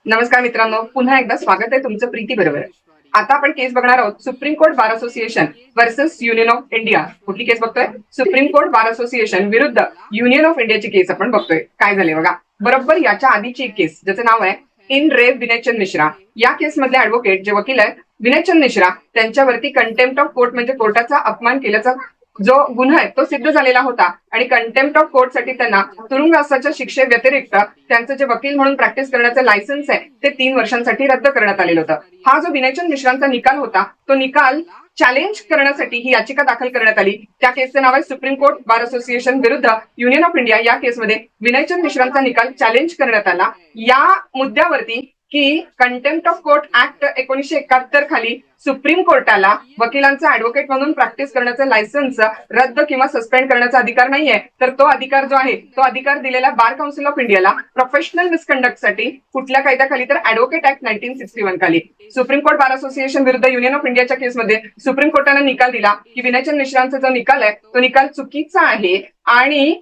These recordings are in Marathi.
नमस्कार मित्रांनो, पुन्हा एकदा स्वागत आहे तुमचं प्रीती बरोबर. आता आपण केस बघणार आहोत supreme court bar association versus union of India. कुठली केस बघतोय? सुप्रीम कोर्ट बार असोसिएशन विरुद्ध युनियन ऑफ इंडियाची केस आपण बघतोय. काय झाले बघा, बरोबर याच्या आधीची एक केस ज्याचं नाव आहे इन रे विनयचंद मिश्रा. या केस मधले ऍडव्होकेट जे वकील आहेत विनयचंद मिश्रा, त्यांच्यावरती कंटेम्प्ट ऑफ कोर्ट म्हणजे कोर्टाचा अपमान केल्याचा जो गुन्हा आहे तो सिद्ध झालेला होता आणि कंटेम्प्ट ऑफ कोर्ट साठी त्यांना तुरुंगवासाच्या शिक्षे व्यतिरिक्त त्यांचं जे वकील म्हणून प्रॅक्टिस करण्याचं लायसन्स आहे ते 3 वर्षांसाठी रद्द करण्यात आलेलं होतं. हा जो विनयचंद मिश्रांचा निकाल होता तो निकाल चॅलेंज करण्यासाठी ही याचिका दाखल करण्यात आली. त्या केसचं नाव आहे सुप्रीम कोर्ट बार असोसिएशन विरुद्ध युनियन ऑफ इंडिया. या केसमध्ये विनयचंद मिश्रांचा निकाल चॅलेंज करण्यात आला या मुद्द्यावरती की कंटेम्प्ट ऑफ कोर्ट ऍक्ट 1971 खाली सुप्रीम कोर्टाला वकिलांचं ऍडव्होकेट म्हणून प्रॅक्टिस करण्याचं लायसन्स रद्द किंवा सस्पेंड करण्याचा अधिकार नाहीये. तर तो अधिकार जो आहे तो अधिकार दिलेला बार काउन्सिल ऑफ इंडियाला प्रोफेशनल मिसकंडक्ट साठी कुठल्या कायद्याखाली तर ऍडव्होकेट ऍक्ट 1961 खाली. सुप्रीम कोर्ट बार असोसिएशन विरुद्ध युनियन ऑफ इंडियाच्या केसमध्ये सुप्रीम कोर्टाने निकाल दिला की विनयचंद मिश्रांचा जो निकाल आहे तो निकाल चुकीचा आहे आणि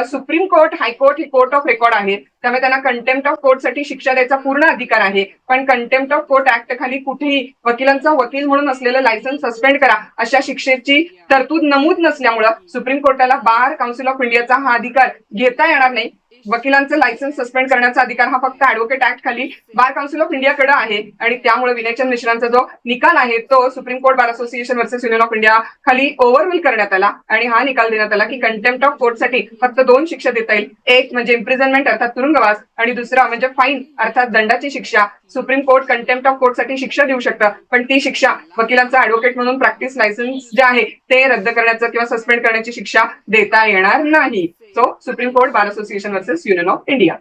supreme court high court he court of record आहे, त्यामुळे त्यांना कंटेम्प्ट ऑफ कोर्ट साठी शिक्षा द्यायचा पूर्ण अधिकार आहे. पण कंटेम्प्ट ऑफ कोर्ट ऍक्ट खाली कुठेही वकिलांचा वकील म्हणून असलेलं लायसन्स सस्पेंड करा अशा शिक्षेची तरतूद नमूद नसल्यामुळं सुप्रीम कोर्टाला बार काउन्सिल ऑफ इंडियाचा हा अधिकार घेता येणार नाही. वकिलांचं लायसन्स सस्पेंड करण्याचा अधिकार हा फक्त ऍडव्होकेट ऍक्ट खाली बार काउन्सिल ऑफ इंडियाकडे आहे आणि त्यामुळे विनयचंद मिश्रांचा जो निकाल आहे तो supreme court bar association versus union of India खाली ओव्हररूल करण्यात आला आणि हा निकाल देण्यात आला की कंटेम्प्ट ऑफ कोर्ट साठी फक्त 2 शिक्षा देता येईल. एक म्हणजे इम्प्रिझनमेंट अर्थात तुरुंगवास आणि दुसरा म्हणजे फाईन अर्थात दंडाची शिक्षा. Supreme court contempt of court साठी शिक्षा देऊ शकतं, पण ती शिक्षा वकिलांचा ऍडव्होकेट म्हणून प्रॅक्टिस लायसन्स जे आहे ते रद्द करण्याचं किंवा सस्पेंड करण्याची शिक्षा देता येणार नाही. So supreme court bar association versus union of India.